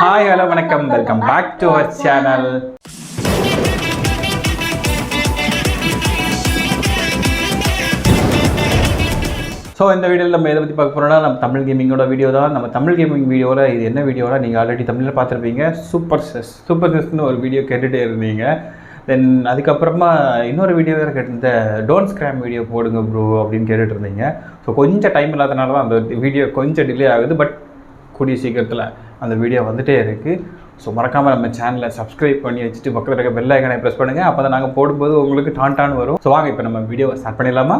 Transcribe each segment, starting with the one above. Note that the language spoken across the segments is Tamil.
ஹாய் ஹலோ வணக்கம், welcome back to our channel. So இந்த வீடியோவில் நம்ம எதை பற்றி பார்க்க போகிறோம்னா, நம்ம தமிழ் கேமிங்கோட வீடியோ தான். நம்ம தமிழ் கேமிங் வீடியோவில் இது என்ன வீடியோவில் நீங்கள் ஆல்ரெடி தமிழில் பார்த்துருப்பீங்க. சூப்பர் செஸ்ன்னு ஒரு வீடியோ கேட்டுகிட்டே இருந்தீங்க. தென் அதுக்கப்புறமா இன்னொரு வீடியோ வேறு கேட்டிருந்த டோன்ட் ஸ்கிராம் வீடியோ போடுங்க ப்ரோ அப்படின்னு கேட்டுட்டு இருந்தீங்க. ஸோ கொஞ்சம் டைம் இல்லாதனால தான் அந்த வீடியோ கொஞ்சம் டிலே ஆகுது. பட் கூடிய சீக்கிரத்தில் அந்த வீடியோ வந்துகிட்டே இருக்குது. ஸோ மறக்காமல் நம்ம சேனலை சப்ஸ்கிரைப் பண்ணி வச்சுட்டு பக்கத்தில் இருக்க பெல் ஐக்கனை ப்ரெஸ் பண்ணுங்கள். அப்போ தான் நாங்கள் போடும்போது உங்களுக்கு டான் வரும். ஸோ வாங்க இப்போ நம்ம வீடியோவை ஸ்டார்ட் பண்ணிடலாமா?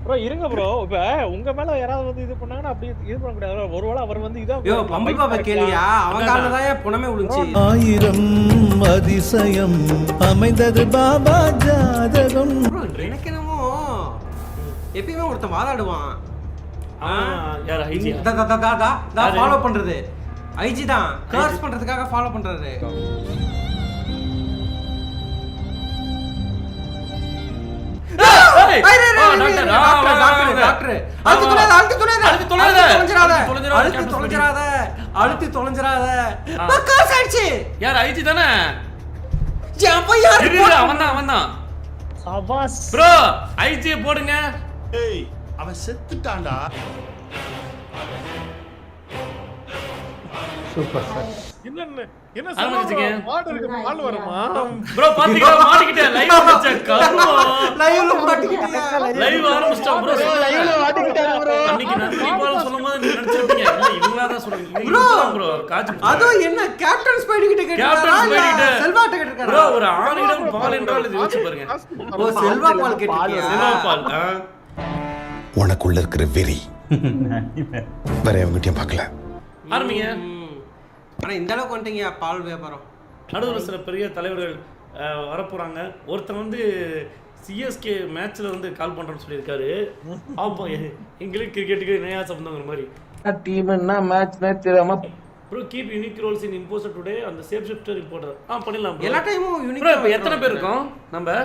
ப்ரோ இருங்க ப்ரோ, இப்ப உங்க மேல யாராவது வந்து இது பண்ணாங்கன்னா அப்படி இது பண்ண கூடாது. ஒருவேளை அவர் வந்து இதான் பம்பு பாபா கேளியா, அவங்கால தான் புனமே விழுந்துச்சு. ஆயிரம் அதிசயம் அமைந்தது பாபா ஜாதகம். எனக்கு என்னமோ எப்பயுமே ஒருத்தன் வாதாடுவான். யார் ஐஜி தான் ஃபாலோ பண்றது. ஐஜி தான் கர்ஸ் பண்றதுக்காக ஃபாலோ பண்றாரு. போடுங்க. அவன் செத்துட்டான்டா. Super sir. என்ன சொல்றீங்க? மாடு இருக்கு, பால் வருமா? ப்ரோ பாத்தீங்களா, மாட்டிக்கிட்டேன். லைவ் வந்துச்சு. கருமா லைவ்ல மாட்டிக்கிட்டியா? லைவ் ஆரம்பிச்சிட்டோம் ப்ரோ. லைவ்ல மாட்டிக்கிட்டாங்க ப்ரோ. அன்னைக்கு நன்றி பால் சொல்லும்போது நீங்க நினைச்சிருப்பீங்க. இல்ல இவங்களா தான் சொல்றீங்க. ப்ரோ காச்சு. அதோ என்ன கேப்டன் ஸ்பைடு கிட்ட கேட்டாரா? செல்வா கிட்ட கேட்டாரா? ப்ரோ ஒரு ஆணிடம் பால் என்றால் இது யோசிச்சு பாருங்க. ஓ செல்வா பால் கேட்டியா? செல்வா பால். உனக்குள்ள இருக்கிற வெறி வேற எவங்கிட்டயும் பார்க்கல. ஆரம்பிங்க. ஆனா இந்த அளவுக்கு வந்துட்டீங்க பால் வியாபாரம். நடுவில் சில பெரிய தலைவர்கள் வரப்போறாங்க. ஒருத்தர் வந்து சிஎஸ்கே மேட்ச்ல வந்து கால் பண்றேன்னு சொல்லியிருக்காரு. அப்போ எங்களுக்கு கிரிக்கெட்டுக்கு நேயா சம்பந்தங்கிற மாதிரி டீம்னா மேட்ச்னே தெரியாம bro keep unique roles in impostor today அந்த சேஃப் ஷிஃப்டர் ரிப்போர்ட்டர் பண்ணிடலாம். எல்லா டைமும் யூனிக். ப்ரோ இப்போ எத்தனை பேர் இருக்கோம்? நம்ம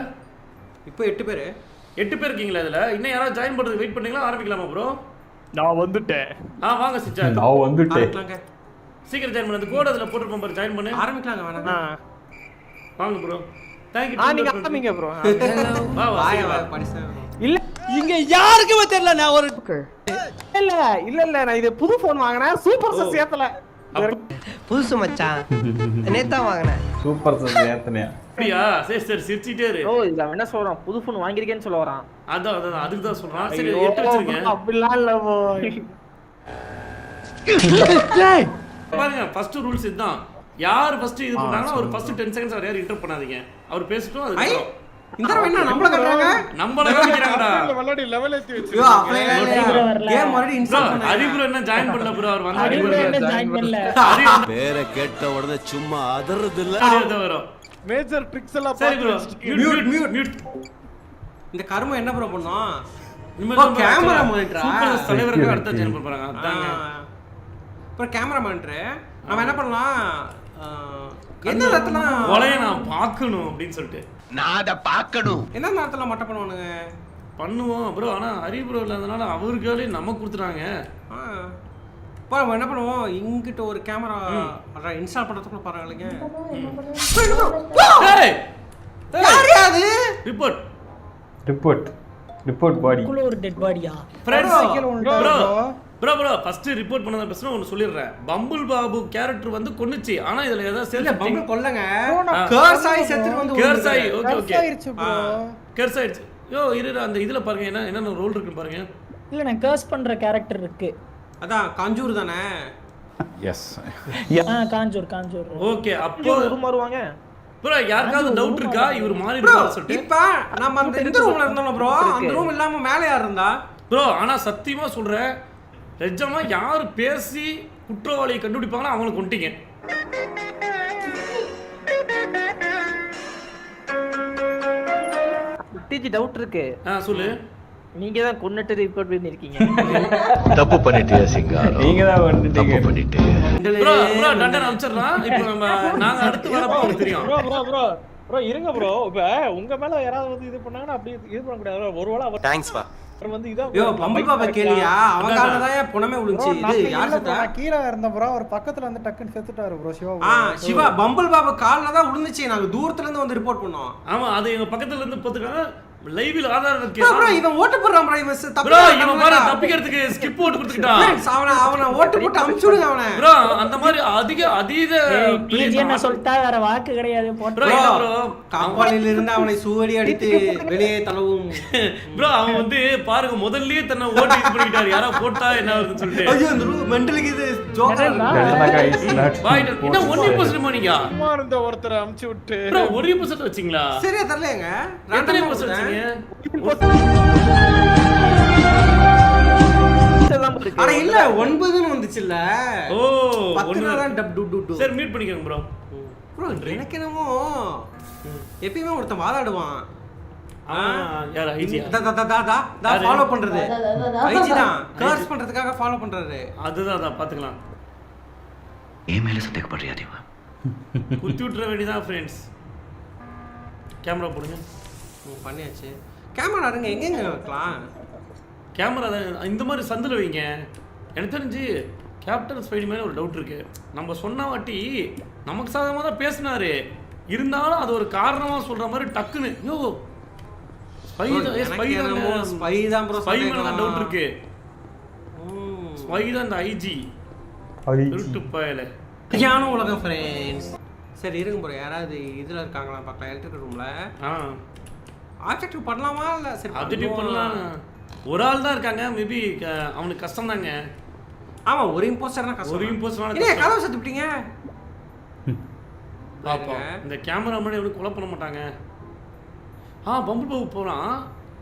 இப்போ 8 பேர். 8 பேர் இருக்கீங்களா? இதுல இன்னும் யாராவது ஜாயின் பண்றது வெயிட் பண்ணீங்களா? ஆரம்பிக்கலாமா ப்ரோ? நான் வந்துட்டேன். வாங்க சிச்சா. நான் வந்துட்டேன். ஆரம்பிக்கலாங்க. சீக்கிரம் ஜாயின் பண்ணு. அந்த கோட் அதுல போட்டு பாரு, ஜாயின் பண்ணு. ஆரம்பிக்கலாங்க. வேணாங்க. வாங்க ப்ரோ. Thank you. நீங்க ஆரம்பிங்க ப்ரோ. வா வா வா படிச்சா. இல்ல இங்க யாருக்குமே தெரியல. நான் ஒரு இல்ல நான் இது புது போன் வாங்குனேன். சூப்பர் சஸ் ஏத்தல. புதுசு மச்சான். நேத்தா வாங்குனேன். சூப்பர் சார் ஏத்தனையா? அப்படியா? சரி சிரிச்சிட்டே இரு. ஓ இத என்ன சொல்றான்? புது போன் வாங்கிருக்கேன்னு சொல்ல வரான். அதான் அதுக்கு தான் சொல்றான். சரி எடுத்து வச்சிருங்க. அப்படிலாம் இல்ல போ. பாருங்க ஃபர்ஸ்ட் ரூல்ஸ் இதுதான். யார் ஃபர்ஸ்ட் இது பண்ணாங்கன்னா ஒரு ஃபர்ஸ்ட் 10 செகண்ட்ஸ் அவர் யார் இன்டர் பண்ணாதீங்க. அவர் பேசிட்டோம் அது அப்புறம். இந்த தடவை என்ன நம்மள கட்டறாங்க? நம்மள காமிக்கறாங்கடா. வல்லடி லெவல் ஏத்தி வச்சிருக்கீங்க. ஐயோ அப்படியே கேம் ஆல்ரெடி இன்ஸ்டால் பண்ணாங்க. ஹரிபுர என்ன ஜாயின் பண்ணல ப்ரோ. அவர் வந்தா ஜாயின் பண்ணல. பேரை கேட்ட உடனே சும்மா அதறது இல்ல. ஹரிபுர வரும். மேஜர் ட்ரிக்ஸ் எல்லாம் சரி ப்ரோ. மியூட். இந்த கர்மம் என்ன ப்ரோ பண்ணோம்? நிம்மதி கேமரா மானிட்டரா? சூப்பர் தலைவருக்கு அடுத்து ஜாயின் பண்ண போறாங்க. அதாங்க. இப்போ கேமரா மானிட்டர் நாம என்ன பண்ணலாம்? எந்த இடத்துல ஒளைய நான் பார்க்கணும் அப்படினு சொல்லிட்டு நான் அத பார்க்கணும். என்ன நேரத்துல மட்ட பண்ணுவானுங்க? பண்ணுவோம் ப்ரோ. ஆனா ஹரிபுர இல்லாதனால அவருக்கே நம்ம கொடுத்துறாங்க. பா என்ன பண்ணுவோம்? இங்கிட்ட ஒரு கேமரா இன்ஸ்டால் பண்றதுக்குள்ள பாருங்களேங்க. டேய் யார் அது? ரிப்போர்ட் பாடி குள்ள ஒரு டெட் பாடியா? ஃப்ரெண்ட்ஸ் ப்ரோ ஃபர்ஸ்ட் ரிப்போர்ட் பண்ணத பிரச்சனை ஒன்னு சொல்லிறேன். பம்பிள் பாபு கேரக்டர் வந்து கொன்னுச்சு. ஆனா இதுல ஏதா இல்ல செல்ஃப் பம்பிள் கொல்லங்க. கர்சாய் செத்து வந்து கர்சாய். ஓகே ஆயிருச்சு ப்ரோ. கர்சாய். இரு அந்த இதுல பாருங்க என்ன ரோல் இருக்குன்னு பாருங்க. இல்ல நான் கர்ஸ் பண்ற கேரக்டர் இருக்கு. அதான் காஞ்சூர் தானே? எஸ். காஞ்சூர். ஓகே அப்போ வருவாங்க. ப்ரோ யாருக்காவது டவுட் இருக்கா இவர் மாறி இருக்காரு சொல்லிட்டு? இப்ப நம்ம அந்த இந்த ரூம்ல இருந்தோம் ப்ரோ. அந்த ரூம் இல்லாம மேல யார் இருந்தா? ப்ரோ ஆனா சத்தியமா சொல்றேன், நிஜமா யார் பேசி குற்றவாளியை கண்டுபிடிப்பாங்களோ அவங்கள கொன்ட்டீங்க. டிஜி டவுட் இருக்கு. சொல்லு. நீங்க தான் கொன்னுட்டு ரிப்போர்ட் பண்ணிருக்கீங்க. தப்பு பண்ணிட்டியா சிங்காரம்? நீங்க தான் வந்துட்டீங்க. தப்பு பண்ணிட்டு. ப்ரோ டண்டன் அனுப்பிச்சிரலாம். இப்போ நாங்க அடுத்து வரப்போ உங்களுக்கு தெரியும். ப்ரோ ப்ரோ இருங்க ப்ரோ. இப்ப உங்க மேல யாராவது வந்து இது பண்ணாங்கன்னா அப்படி இது பண்ண கூடாது. ஒருவேளை அவர் தேங்க்ஸ் பா. வந்து இதான் யோ பம்பிள் பாபா கேளியா அவன் காரணம் தான் புனமே விழுந்துச்சு. இது யார் செத்தா? கீழே இருந்த ப்ரோ ஒரு பக்கத்துல வந்து டக்குன்னு செத்துட்டாரு ப்ரோ சிவா. சிவா பம்பிள் பாபா கால்ல தான் விழுந்துச்சு. நாங்க தூரத்துல இருந்து வந்து ரிப்போர்ட் பண்ணோம். ஆமா அது எங்க பக்கத்துல இருந்து பாத்துக்காங்க லைவ்ல ஆதாரம் இருக்கு. ப்ரோ இவன் ஓட்டு போடுறான் ப்ரோ. இவன் ப்ரோ இவன் பாரு தப்பிக்கிறதுக்கு ஸ்கிப் போட்டு கொடுத்துட்டான். அவன ஓட்டு போட்டு அமுச்சு விடுங்க அவனை. ப்ரோ அந்த மாதிரி அதீத டிஜி என்ன சொல்லிட்டா வேற வாக்கு கிடையாது போட்டு. ப்ரோ இல்ல ப்ரோ கம்பெனில இருந்து அவனை சூவடி அடித்து வெளியே தள்ளவும். ப்ரோ அவன் வந்து பாருங்க முதல்லயே தன்னை ஓட்டு இது பண்ணிட்டாரு. யாரா போட்டா என்ன ஆகுதுன்னு சொல்லிட்டு. ஐயோ இந்த மெண்டலுக்கு இது ஜோக்கர். பாய் என்ன 1% மணிங்க சும்மா இருந்த ஒருத்தரை அமுச்சு விட்டு ப்ரோ 1% வச்சீங்களா? சரியா தரலங்க. எத்தனை % வச்சீங்க? அட இல்ல 9ன்னு வந்துச்சு இல்ல. ஓ 10 தான் டப் டு டு. சரி மீட் பண்ணிக்கங்க ப்ரோ. ப்ரோ எனக்கு என்னமோ எப்பயுமே ஒருத்தன் வாதாடுவான். யார் ஐஜி? தா ஃபாலோ பண்றது. ஐஜி தான் கர்ஸ் பண்றதுக்காக ஃபாலோ பண்றாரு. அதுதான் பாத்துக்கலாம். ஏன் மேல சந்தேகப்படுறியா தேவா? குத்தி விட்டுற வேண்டியதான் ஃப்ரெண்ட்ஸ். கேமரா போடுங்க. பண்ணியாச்சு. கேமரா இருங்க எங்கெங்க வைக்கலாம்? கேமரா இந்த மாதிரி சந்தில் வைங்க. எனக்கு தெரிஞ்சு கேப்டன் ஸ்பைடி மேலே ஒரு டவுட் இருக்கு. நம்ம சொன்ன வாட்டி நமக்கு சாதகமாக தான் பேசினாரு. இருந்தாலும் அது ஒரு காரணமாக சொல்ற மாதிரி டக்குன்னு யோ ஸ்பை தான் ப்ரோ. ஸ்பை மேலே தான் டவுட் இருக்கு. ஸ்பை தான் இந்த ஐஜி திருட்டு பயல. ஞான உலகம் ஃப்ரெண்ட்ஸ். சரி இருங்க ப்ரோ யாராவது இதுல இருக்காங்களா பார்க்கலாம். எலக்ட்ரிக் ரூம்ல ஆப்ஜெக்டிவ் பண்ணலாமா இல்ல? சரி ஆப்ஜெக்டிவ் பண்ணலாம். ஒரு ஆள் தான் இருக்காங்க. மேபி அவனுக்கு கஷ்டம் தாங்க. ஆமா ஒரு இம்போஸ்டர்னா கஷ்டம். ஒரு இம்போஸ்டர்னா இல்ல கதவு சத்துட்டீங்க. பாப்பா இந்த கேமரா முன்னாடி எவ்வளவு கொலை பண்ண மாட்டாங்க. பம்பிள் பாபு போறான்.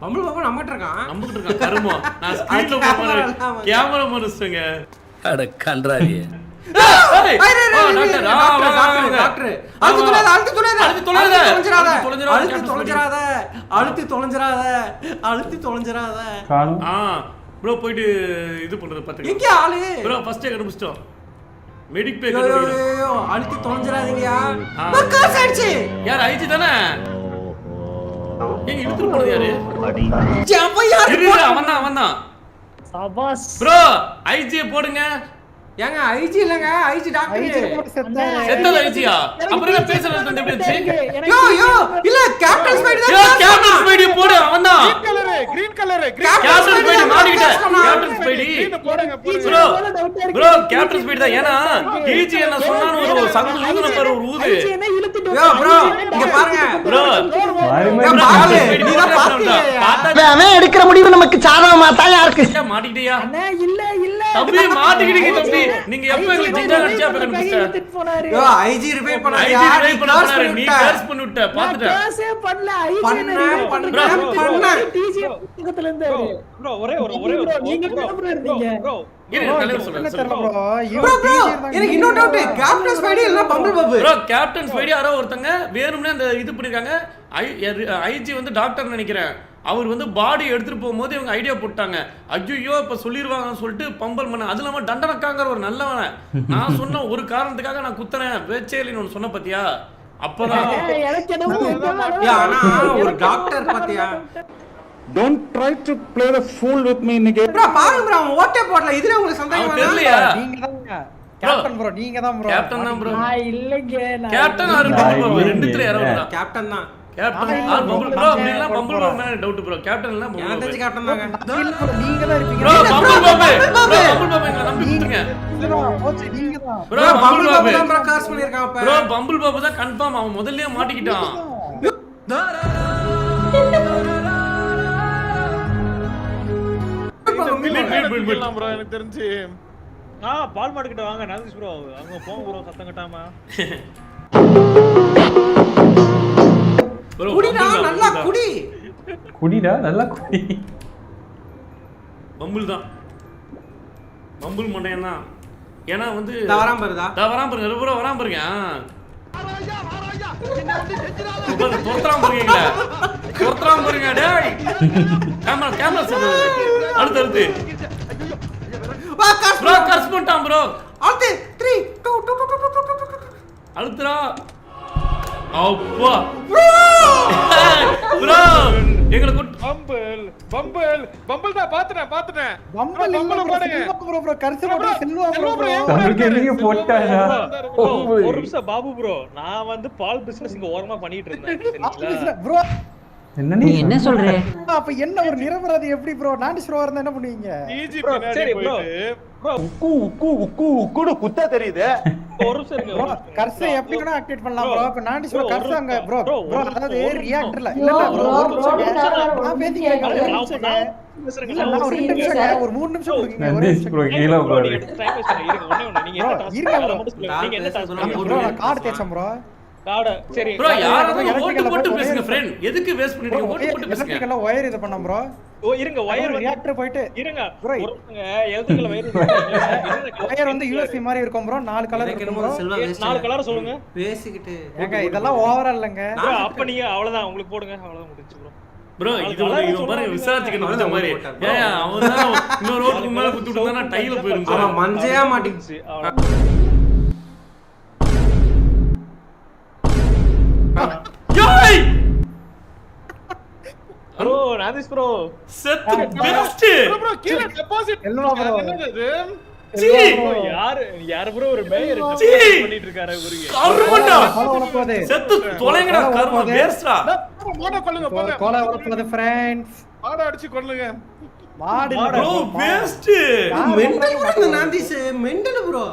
பம்பிள் பாபு நம்மகிட்ட இருக்கான். நம்மகிட்ட இருக்கான் கருமோ. நான் ஸ்கிரீன்ல போறேன். கேமரா மனுஷங்க. அட கன்றாவி. ப்ரோ போயிட்டு இது பண்றது பாத்துங்க. எங்க ஆளு? ப்ரோ ஃபர்ஸ்ட் கண்டுபிடிச்சிட்டோம். மெடிக் பே அழுத்தி தொலைஞ்சிராதீங்கயா. பர்காஸ் ஆயிடுச்சு. யார் ஐஜி தானே? ஏங்க இழுத்து போறது யாரு? ஜப்ப யார்? அவன்தான். சபாஸ். ப்ரோ ஐஜி போடுங்க. ஏங்க ஐஜி இல்லங்க ஐஜி டாக்டர் செத்தது ஐஜியா? அப்புறம் என்ன பேசுறது வந்து எப்படி இருந்துச்சு? யோ இல்ல கேப்டன் ஸ்பைடி தான். கேப்டன் ஸ்பைடி போடு அவன்தான். கிரீன் கலர் கேப்டன் ஸ்பைடி மாட்டிக்கிட்ட. Captain Spidey bro captain Spidey தான். ஏனா டிஜி என்ன சொன்னானு ஒரு சங்கு ஊதுன பாரு ஒரு ஊது. யோ ப்ரோ இங்க பாருங்க ப்ரோ. அவன் எடுக்கிற முடிவு நமக்கு சாதகமா தான் இருக்கு. மாட்டிக்கிட்டியா? அண்ணா இல்ல தம்பி மாட்டிக்கிட்டீங்க தம்பி. நீங்க எப்ப எங்களுக்கு டிஜா அடிச்சா அப்ப கண்டுபிடிச்ச. யோ ஐஜி ரிவைவ் பண்ணாரு. ஐஜி ரிவைவ் பண்ணாரு. நீ கர்ஸ் பண்ணிட்ட பாத்துட்டேன். காசே பண்ணல. ஐஜி பண்ண டிஜி பக்கத்துல இருந்து ப்ரோ ஒரே நீங்க கேமரா இருந்தீங்க. ப்ரோ இருங்க தலைவர் சொல்றேன் ப்ரோ எனக்கு இன்னொரு டவுட். கேப்டன் ஸ்பைடி இல்ல bumble Babu? Bro captain Spidey யாரோ ஒருத்தங்க வேணும்னே அந்த இது பண்ணிருக்காங்க. ஐஜி வந்து டாக்டர் நினைக்கிறேன். அவர் வந்து பாடி எடுத்துட்டு போகும்போது இவங்க ஐடியா போட்டாங்க. ஐயோ இப்ப சொல்லிடுவாங்கன்னு சொல்லிட்டு பம்பல் பண்ண. அது இல்லாம தண்டனக்காங்கிற ஒரு நல்லவன நான் சொன்ன ஒரு காரணத்துக்காக நான் குத்துறேன் வேச்சேலின்னு ஒன்று சொன்ன பாத்தியா? அப்பதான் எனக்கு என்னமோ ஆனா ஒரு டாக்டர் பாத்தியா? Don't try to play the fool with me இன்னைக்கு. ப்ரோ பாருங்க ப்ரோ அவன் ஓட்டே போடல. இதுல உங்களுக்கு சந்தேகம் தெரியலையா? நீங்க தான் கேப்டன் ப்ரோ. நீங்க தான் ப்ரோ. கேப்டன் தான் ப்ரோ. இல்லங்க கேப்டன் ஆர் பம்பல் பாபு ரெண்டுத்துல யாரோ ஒருத்தன். கேப்டன் தான். கேப்டன் ஆர் பம்பல் ப்ரோ அப்படினா பம்பல் பாபு மேல டவுட் ப்ரோ. கேப்டன் இல்ல பம்பல் எனக்கு பாபு. தெரிஞ்சு கேப்டன் தாங்க. இல்ல ப்ரோ நீங்க தான் இருப்பீங்க. ப்ரோ பம்பல் பாபு. பம்பல் பாபு எங்க நம்பி விட்டுங்க. நீங்க தான். ப்ரோ பம்பிள் பாபு தான் பிரகாஷ் பண்ணிருக்கான் அப்ப. ப்ரோ பம்பல் பாபு தான் கன்ஃபார்ம். அவன் முதல்லயே மாட்டிக்கிட்டான். ப்ரோ எனக்கு தெரிஞ்சு பால் மாடு கிட்ட வாங்க நாகேஷ் ப்ரோ. அங்க போங்க ப்ரோ சத்தம் கட்டாம. குடிடா நல்லா குடி. குடிடா நல்லா குடி. பம்புல் தான். பம்புல் மண்டையன் தான். ஏன்னா வந்து தவறாம பாருதா? தவறாம பாருங்க. ப்ரோ வராம பாருங்க. தோற்றாம பாருங்கங்களா? தோற்றாம பாருங்க டேய். கேமரா செட் அடுத்து ப்ரோ கர்ஸ் பண்ணிட்டான் ப்ரோ. அடுத்து 3 2 2 2 அழுத்துறா. அப்பா ப்ரோ எங்களை பம்பிள் தான் பாத்துட்டேன் பம்பிள் பாடுங்க ப்ரோ கர்சி போட்டு செல்வா ப்ரோ தமிழ் கேமிங் போட்டாடா. ஒரு நிமிஷம் பாபு ப்ரோ, நான் வந்து பால் பிசினஸ் இங்க ஓரமா பண்ணிட்டு இருந்தேன் ப்ரோ. என்ன நீ என்ன சொல்ற? அப்ப என்ன ஒரு நிரபராதி எப்படி ப்ரோ? நான்டி ஸ்ரோவா இருந்தா என்ன பண்ணுவீங்க? சரி ப்ரோ உக்குடு குத்தா தெரியுது. ஒரு நிமிஷம் இருங்க. ப்ரோ கர்சி எப்படி வேணா ஆக்டிவேட் பண்ணலாம் ப்ரோ. இப்ப நான்டி ஸ்ரோ கர்சி அங்க ப்ரோ அதாவது ரியாக்டர்ல இல்ல ப்ரோ நான் பேசி கேக்குறேன். ஒரு 2 நிமிஷம் ஒரு 3 நிமிஷம் கொடுங்க. ஒரு நிமிஷம் ப்ரோ கீழ போறாரு. டைம் வேஸ்ட் இருங்க. ஒண்ணே நீங்க என்ன டாஸ்க் நீங்க என்ன டாஸ்க் ப்ரோ கார்டு தேச்சம் ப்ரோ. கார்டு சரி ப்ரோ யாராவது ஓட்டு போட்டு பேசுங்க ஃப்ரெண்ட். எதுக்கு வேஸ்ட் பண்ணிட்டீங்க? ஓட்டு போட்டு பேசுங்க. எலக்ட்ரிக்கல்ல வயர் இது பண்ணோம் ப்ரோ. ஓ இருங்க வயர் ரியாக்டர் போயிட்டு இருங்க ப்ரோ ஒருங்க எலக்ட்ரிக்கல் வயர் வயர் வந்து யூஎஸ்பி மாதிரி இருக்கும் ப்ரோ. 4 கலர் இருக்கும் ப்ரோ. 4 கலர் சொல்லுங்க. பேசிக்கிட்டு ஏங்க இதெல்லாம் ஓவரா இல்லங்க. அப்ப நீங்க அவ்வளவுதான் உங்களுக்கு போடுங்க. அவ்வளவுதான் முடிஞ்சு ப்ரோ. ப்ரோ இது பாருங்க விசாரிச்சுக்கணும் அந்த மாதிரி. ஏன் அவன் இன்னொரு ஓட்டுக்கு மேல குத்தி விட்டானா டைல போயிரும் ப்ரோ. மஞ்சையா மாட்டிச்சு. யோய் ப்ரோ நாதிஸ் ப்ரோ செத்து பெஸ்ட் எல்வா ப்ரோ யாரு ப்ரோ ஒரு மேயர் பண்ணிட்டு இருக்காரு குருங்க. கர்மண்டா கோல போதே செத்து தொலைங்கடா கர்ம வேஸ்டா. கோல போதே फ्रेंड्स மாட அடிச்சு கொல்லுங்க. மாடு ப்ரோ வேஸ்ட் மெண்டல் ப்ரோ நான்டிஸ் மெண்டல் ப்ரோ.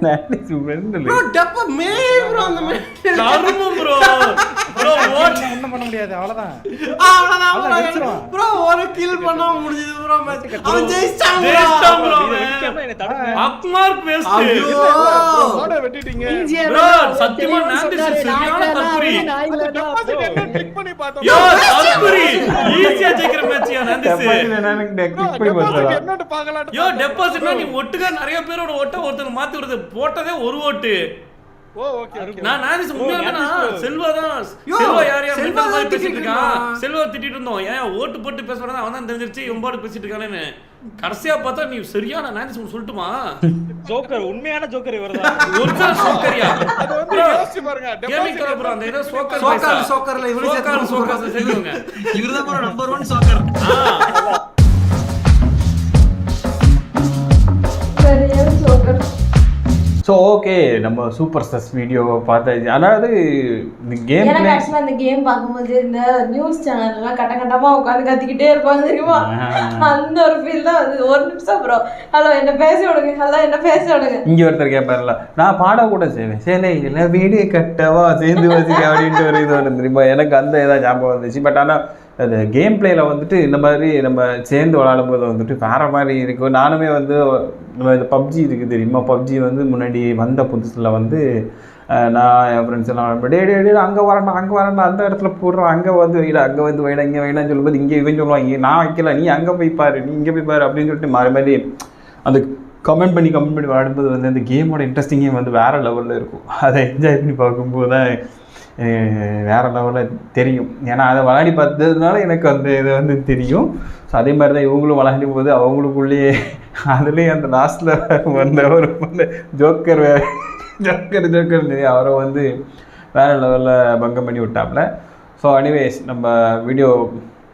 நான்டிஸ் மெண்டல். ப்ரோ டப்ப மே ப்ரோ அந்த மெண்டல் கர்ம ப்ரோ. ப்ரோ வாட் ஒண்ணும் பண்ண முடியாது அவ்வளவுதான். அவ்வளவுதான் ப்ரோ. ஒரு கில் பண்ணா முடிஞ்சது ப்ரோ மேட்ச். அவன் ஜெயிச்சான் ப்ரோ. அக்மார்க் வேஸ்ட். ஐயோ மாட வெட்டிட்டீங்க. ப்ரோ சத்தியமா நான்டிஸ் சரியான தற்குறி. கிளிக் பண்ணி பார்த்தோம். யோ தற்குறி ஈஸியா ஜெயிக்கிற மேட்ச்யா நான்டிஸ். என்னன்னு பார்க்கலாம். யோ டெபாசிட்னா நீ ஒட்டுக்க நிறைய பேரோட ஓட்ட ஒருத்தர் மாத்தி விடுறது போட்டதே ஒரு ஓட்டு. ஓ ஓகே ஓகே. நான் நான்டிஸ் உண்மையானா செல்வா தான். செல்வா யார் மெண்டல் மாதிரி பேசிட்டு இருக்கான். செல்வா திட்டிட்டு இருந்தோம். ஏன் ஓட்டு போட்டு பேசுறதா அவன் தான் தெரிஞ்சிருச்சு இவனோட பேசிட்டு இருக்கானேன்னு. கடைசியா பார்த்தா நீ சரியான நான்டிஸ் சொல்லிட்டுமா? ஜோக்கர் உண்மையான ஜோக்கர் இவர்தான். ஒரிஜினல் சோக்கரியா? அது வந்து யோசிச்சு பாருங்க. கேமிங் கலர் ப்ரோ அந்த ஏதோ சோக்கர் சோக்கர்ல இவனே சோக்கர் செல்லுங்க. இவர்தான் bro number 1 choker. So okay நம்ம சூப்பர் ஸ்டஸ் வீடியோவை பார்த்தாச்சு. அதாவது இந்த கேம் எனக்கு ஆக்சுவலாக அந்த கேம் பார்க்கும்போது இந்த நியூஸ் சேனல்லாம் கட்ட கட்டமாக உட்காந்து கத்திக்கிட்டே இருப்பாங்க தெரியுமா? அந்த ஒரு ஃபீல் தான் அது. ஒரு நிமிஷம் ப்ரோ ஹலோ என்ன பேச விடுங்க, ஹலோ என்ன பேச விடுங்க. இங்கே ஒருத்தர் கேட்பார்ல நான் பாட கூட செய்வேன் சரி இல்லை வீடியோ கட்டவா சேர்ந்து வச்சுக்க அப்படின்ட்டு ஒரு இது வரும் தெரியுமா? எனக்கு அந்த ஏதாவது ஞாபகம் வந்துச்சு. பட் ஆனால் அது கேம் பிளேயில் வந்துட்டு இந்த மாதிரி நம்ம சேர்ந்து விளாடும்போது வந்துட்டு வேறு மாதிரி இருக்கும். நானுமே வந்து நம்ம இந்த பப்ஜி இருக்குது தெரியுமா? பப்ஜி வந்து முன்னாடி வந்த புதுசில் வந்து நான் என் ஃப்ரெண்ட்ஸ் எல்லாம் டே அங்கே வரேன்டா அந்த இடத்துல போடுறோம் அங்கே வந்து வைடா அங்கே வந்து வைடா இங்கே வைடான்னு சொல்லும்போது இங்கே இவன் சொல்லுவான் இங்கே நான் வைக்கல நீ அங்கே போய் பாரு நீ இங்கே போய் பாரு அப்படின்னு சொல்லிட்டு மாறி மாதிரி அந்த கமெண்ட் பண்ணி விளாடும்போது வந்து அந்த கேமோட இன்ட்ரெஸ்டிங்கே வந்து வேறு லெவலில் இருக்கும். அதை என்ஜாய் பண்ணி பார்க்கும்போது தான் வேறு லெவலில் தெரியும். ஏன்னா அதை விளையாடி பார்த்ததுனால எனக்கு அந்த இது வந்து தெரியும். ஸோ அதே மாதிரி தான் இவங்களும் விளையாடும் போது அவங்களுக்குள்ளேயே அதுலேயும் அந்த லாஸ்ட்டில் வந்தவர் வந்து ஜோக்கர் தெரியும் அவரை வந்து வேறு லெவலில் பங்கம் பண்ணி விட்டாப்புல. ஸோ எனிவேஸ் நம்ம வீடியோ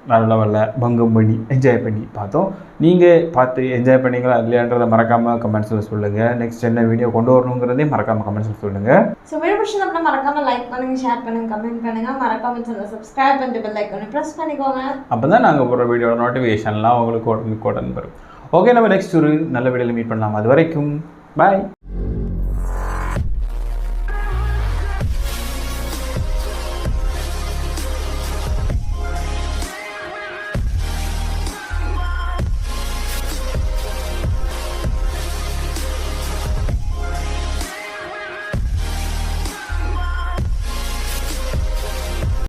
வேறு லெவலில் பங்கம் பண்ணி என்ஜாய் பண்ணி பார்த்தோம். நீங்கள் பார்த்து என்ஜாய் பண்ணிங்களா இல்லையான்றதை மறக்காமல் கமெண்ட்ஸில் சொல்லுங்கள். நெக்ஸ்ட் என்ன வீடியோ கொண்டு வரணுங்கிறதையும் மறக்காமல் கமெண்ட்ஸில் சொல்லுங்கள். ஸோ வீடியோ பிடிச்சிருந்தா மறக்காமல் லைக் பண்ணுங்கள், ஷேர் பண்ணுங்கள், கமெண்ட் பண்ணுங்கள், மறக்காமல் சேனல் சப்ஸ்கிரைப் பண்ணிட்டு பெல் ஐக்கானை ப்ரெஸ் பண்ணிக்கோங்க. அப்போ தான் நாங்கள் போகிற வீடியோட நோட்டிஃபிகேஷன்லாம் உங்களுக்கு உடனே வரும். ஓகே நம்ம நெக்ஸ்ட் ஒரு நல்ல வீடியோவில் மீட் பண்ணலாம். அது வரைக்கும் பாய்.